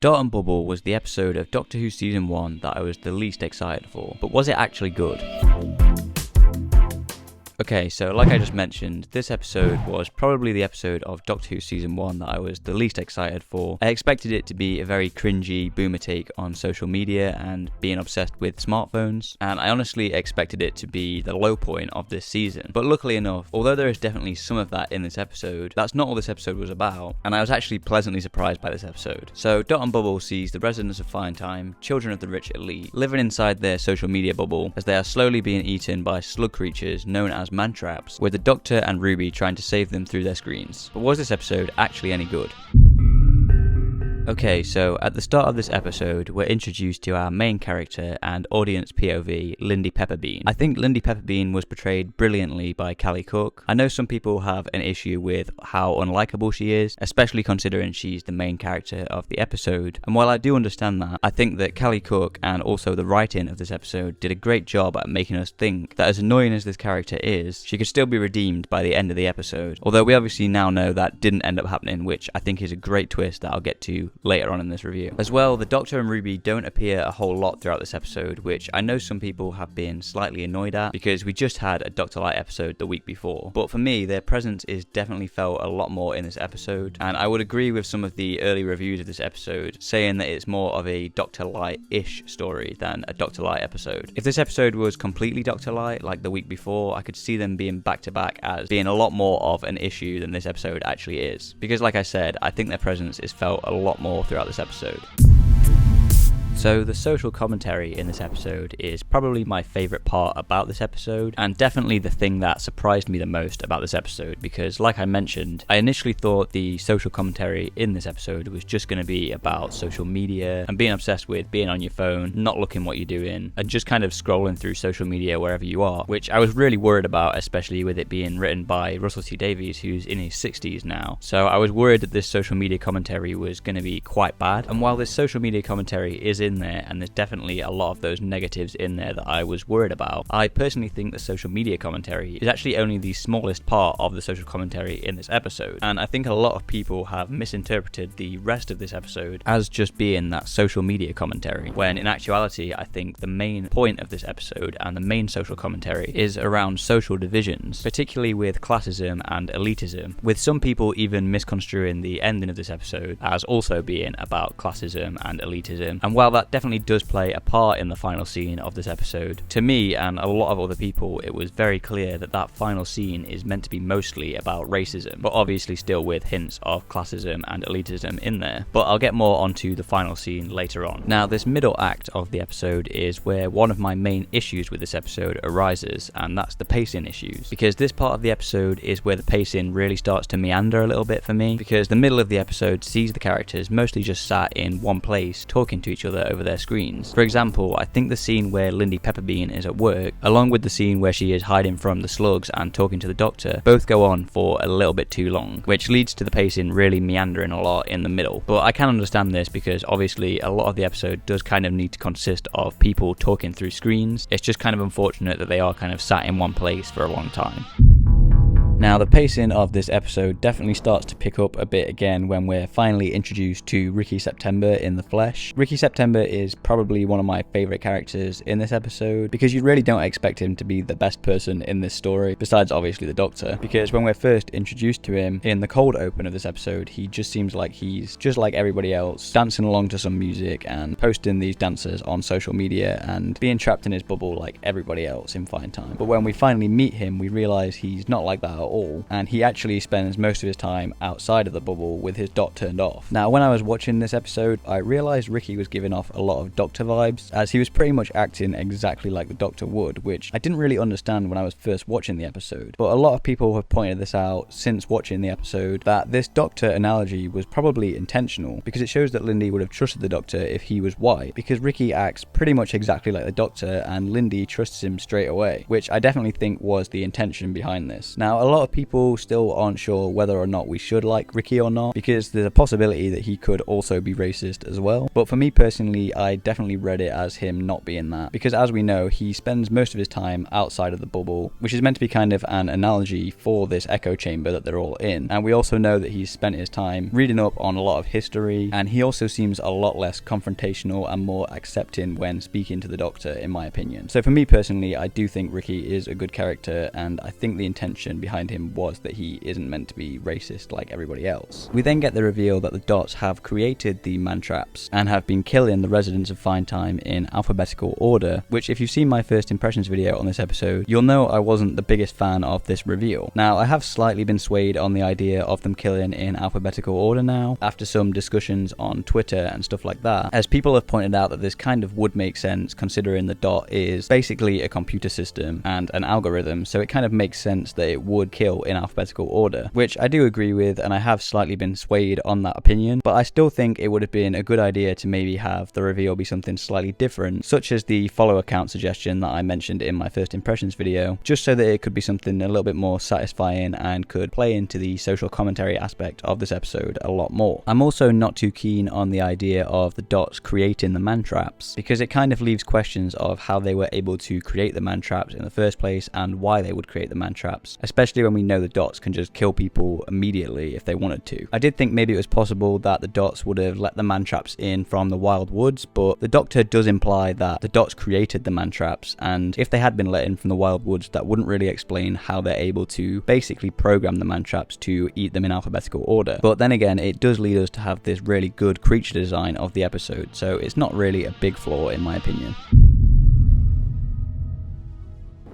Dot and Bubble was the episode of Doctor Who Season 1 that I was the least excited for, but was it actually good? Okay, so like I just mentioned, this episode was probably the episode of Doctor Who Season 1 that I was the least excited for. I expected it to be a very cringy boomer take on social media and being obsessed with smartphones, and I honestly expected it to be the low point of this season. But luckily enough, although there is definitely some of that in this episode, that's not all this episode was about, and I was actually pleasantly surprised by this episode. So Dot and Bubble sees the residents of Fine Time, children of the rich elite, living inside their social media bubble as they are slowly being eaten by slug creatures known as man-traps, with the Doctor and Ruby trying to save them through their screens. But was this episode actually any good? Okay, so at the start of this episode, we're introduced to our main character and audience POV, Lindy Pepperbean. I think Lindy Pepperbean was portrayed brilliantly by Callie Cook. I know some people have an issue with how unlikable she is, especially considering she's the main character of the episode. And while I do understand that, I think that Callie Cook and also the writing of this episode did a great job at making us think that as annoying as this character is, she could still be redeemed by the end of the episode. Although we obviously now know that didn't end up happening, which I think is a great twist that I'll get to later on in this review. As well, the Doctor and Ruby don't appear a whole lot throughout this episode, which I know some people have been slightly annoyed at because we just had a Doctor Light episode the week before. But for me, their presence is definitely felt a lot more in this episode, and I would agree with some of the early reviews of this episode saying that it's more of a Doctor Light-ish story than a Doctor Light episode. If this episode was completely Doctor Light, like the week before, I could see them being back-to-back as being a lot more of an issue than this episode actually is. Because like I said, I think their presence is felt a lot more throughout this episode. So the social commentary in this episode is probably my favourite part about this episode, and definitely the thing that surprised me the most about this episode, because like I mentioned, I initially thought the social commentary in this episode was just going to be about social media and being obsessed with being on your phone, not looking what you're doing, and just kind of scrolling through social media wherever you are, which I was really worried about, especially with it being written by Russell T Davies, who's in his 60s now. So I was worried that this social media commentary was going to be quite bad, and while this social media commentary is in there, and there's definitely a lot of those negatives in there that I was worried about, I personally think the social media commentary is actually only the smallest part of the social commentary in this episode, and I think a lot of people have misinterpreted the rest of this episode as just being that social media commentary, when in actuality I think the main point of this episode and the main social commentary is around social divisions, particularly with classism and elitism, with some people even misconstruing the ending of this episode as also being about classism and elitism. And while that definitely does play a part in the final scene of this episode, to me and a lot of other people it was very clear that that final scene is meant to be mostly about racism, but obviously still with hints of classism and elitism in there. But I'll get more onto the final scene later on. Now, this middle act of the episode is where one of my main issues with this episode arises, and that's the pacing issues, because this part of the episode is where the pacing really starts to meander a little bit for me, because the middle of the episode sees the characters mostly just sat in one place talking to each other over their screens. For example, I think the scene where Lindy Pepperbean is at work, along with the scene where she is hiding from the slugs and talking to the Doctor, both go on for a little bit too long, which leads to the pacing really meandering a lot in the middle. But I can understand this because obviously a lot of the episode does kind of need to consist of people talking through screens. It's just kind of unfortunate that they are kind of sat in one place for a long time. Now, the pacing of this episode definitely starts to pick up a bit again when we're finally introduced to Ricky September in the flesh. Ricky September is probably one of my favourite characters in this episode, because you really don't expect him to be the best person in this story, besides obviously the Doctor, because when we're first introduced to him in the cold open of this episode, he just seems like he's just like everybody else, dancing along to some music and posting these dances on social media and being trapped in his bubble like everybody else in Fine Time. But when we finally meet him, we realise he's not like that at all, and he actually spends most of his time outside of the bubble with his dot turned off. Now, when I was watching this episode, I realised Ricky was giving off a lot of Doctor vibes, as he was pretty much acting exactly like the Doctor would, which I didn't really understand when I was first watching the episode. But a lot of people have pointed this out since watching the episode, that this Doctor analogy was probably intentional, because it shows that Lindy would have trusted the Doctor if he was white, because Ricky acts pretty much exactly like the Doctor and Lindy trusts him straight away, which I definitely think was the intention behind this. Now, a lot lot of people still aren't sure whether or not we should like Ricky or not, because there's a possibility that he could also be racist as well. But for me personally, I definitely read it as him not being that, because as we know, he spends most of his time outside of the bubble, which is meant to be kind of an analogy for this echo chamber that they're all in. And we also know that he's spent his time reading up on a lot of history, and he also seems a lot less confrontational and more accepting when speaking to the Doctor, in my opinion. So for me personally, I do think Ricky is a good character, and I think the intention behind him was that he isn't meant to be racist like everybody else. We then get the reveal that the Dots have created the man-traps and have been killing the residents of Find Time in alphabetical order, which if you've seen my first impressions video on this episode, you'll know I wasn't the biggest fan of this reveal. Now, I have slightly been swayed on the idea of them killing in alphabetical order now, after some discussions on Twitter and stuff like that, as people have pointed out that this kind of would make sense considering the Dot is basically a computer system and an algorithm, so it kind of makes sense that it would kill in alphabetical order, which I do agree with, and I have slightly been swayed on that opinion, but I still think it would have been a good idea to maybe have the reveal be something slightly different, such as the follow account suggestion that I mentioned in my first impressions video, just so that it could be something a little bit more satisfying and could play into the social commentary aspect of this episode a lot more. I'm also not too keen on the idea of the Dots creating the man-traps, because it kind of leaves questions of how they were able to create the man-traps in the first place and why they would create the man-traps, especially when we know the Dots can just kill people immediately if they wanted to. I did think maybe it was possible that the Dots would have let the man-traps in from the wild woods, but the Doctor does imply that the Dots created the man-traps, and if they had been let in from the wild woods, that wouldn't really explain how they're able to basically program the man-traps to eat them in alphabetical order. But then again, it does lead us to have this really good creature design of the episode, so it's not really a big flaw in my opinion.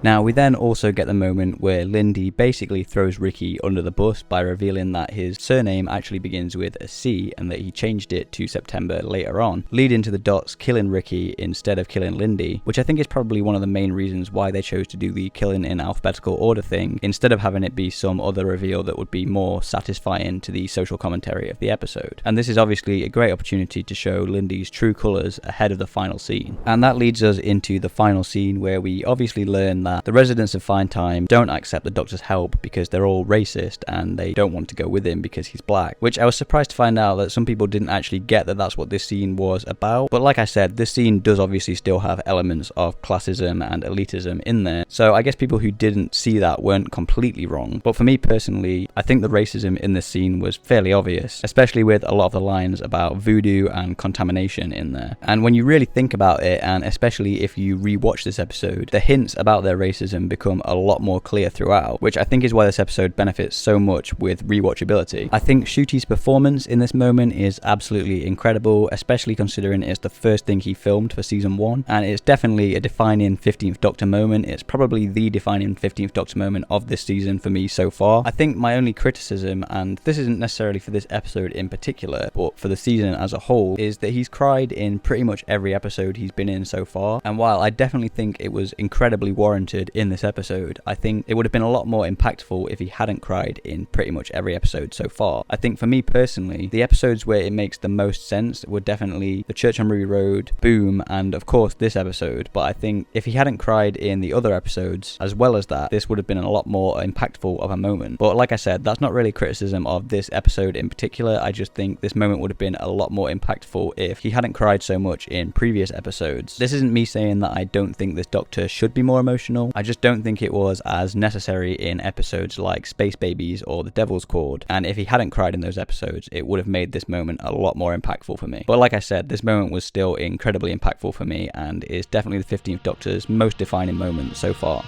Now, we then also get the moment where Lindy basically throws Ricky under the bus by revealing that his surname actually begins with a C and that he changed it to September later on, leading to the Dots killing Ricky instead of killing Lindy, which I think is probably one of the main reasons why they chose to do the killing in alphabetical order thing, instead of having it be some other reveal that would be more satisfying to the social commentary of the episode. And this is obviously a great opportunity to show Lindy's true colours ahead of the final scene. And that leads us into the final scene, where we obviously learn that the residents of Find Time don't accept the Doctor's help because they're all racist and they don't want to go with him because he's black, which I was surprised to find out that some people didn't actually get that that's what this scene was about. But like I said, this scene does obviously still have elements of classism and elitism in there, so I guess people who didn't see that weren't completely wrong. But for me personally, I think the racism in this scene was fairly obvious, especially with a lot of the lines about voodoo and contamination in there. And when you really think about it, and especially if you rewatch this episode, the hints about their racism become a lot more clear throughout, which I think is why this episode benefits so much with rewatchability. I think Ncuti's performance in this moment is absolutely incredible, especially considering it's the first thing he filmed for season 1, and it's definitely a defining 15th Doctor moment. It's probably the defining 15th Doctor moment of this season for me so far. I think my only criticism, and this isn't necessarily for this episode in particular, but for the season as a whole, is that he's cried in pretty much every episode he's been in so far, and while I definitely think it was incredibly warranted in this episode, I think it would have been a lot more impactful if he hadn't cried in pretty much every episode so far. I think for me personally, the episodes where it makes the most sense were definitely The Church on Ruby Road, Boom, and of course this episode, but I think if he hadn't cried in the other episodes as well as that, this would have been a lot more impactful of a moment. But like I said, that's not really criticism of this episode in particular. I just think this moment would have been a lot more impactful if he hadn't cried so much in previous episodes. This isn't me saying that I don't think this Doctor should be more emotional, I just don't think it was as necessary in episodes like Space Babies or The Devil's Cord, and if he hadn't cried in those episodes, it would have made this moment a lot more impactful for me. But like I said, this moment was still incredibly impactful for me and is definitely the 15th Doctor's most defining moment so far.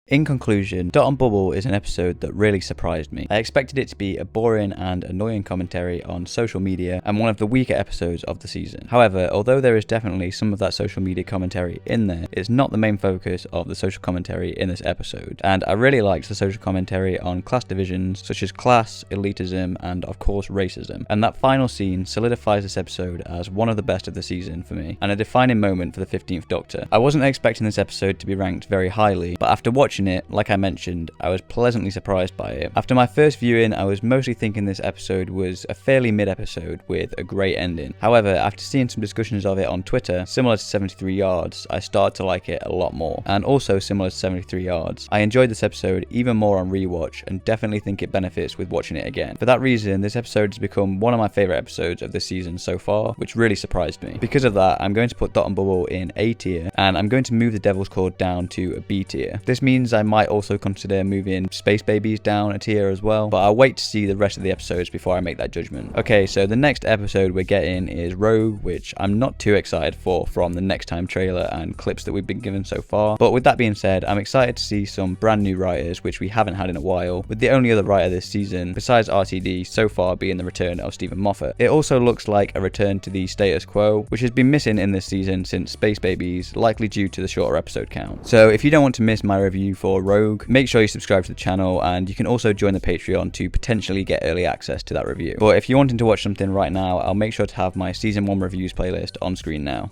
In conclusion, Dot on Bubble is an episode that really surprised me. I expected it to be a boring and annoying commentary on social media and one of the weaker episodes of the season. However, although there is definitely some of that social media commentary in there, it's not the main focus of the social commentary in this episode. And I really liked the social commentary on class divisions such as class, elitism, and of course racism. And that final scene solidifies this episode as one of the best of the season for me, and a defining moment for the 15th Doctor. I wasn't expecting this episode to be ranked very highly, but after watching watching it, like I mentioned, I was pleasantly surprised by it. After my first viewing, I was mostly thinking this episode was a fairly mid episode with a great ending. However, after seeing some discussions of it on Twitter, similar to 73 Yards, I started to like it a lot more. And also similar to 73 Yards, I enjoyed this episode even more on rewatch and definitely think it benefits with watching it again. For that reason, this episode has become one of my favourite episodes of this season so far, which really surprised me. Because of that, I'm going to put Dot and Bubble in A tier, and I'm going to move the Devil's Cord down to a B tier. This means I might also consider moving Space Babies down a tier as well, but I'll wait to see the rest of the episodes before I make that judgment. Okay, so the next episode we're getting is Rogue, which I'm not too excited for from the Next Time trailer and clips that we've been given so far. But with that being said, I'm excited to see some brand new writers, which we haven't had in a while, with the only other writer this season, besides RTD, so far being the return of Stephen Moffat. It also looks like a return to the status quo, which has been missing in this season since Space Babies, likely due to the shorter episode count. So if you don't want to miss my review for Rogue, make sure you subscribe to the channel, and you can also join the Patreon to potentially get early access to that review. But if you're wanting to watch something right now, I'll make sure to have my Season 1 reviews playlist on screen now.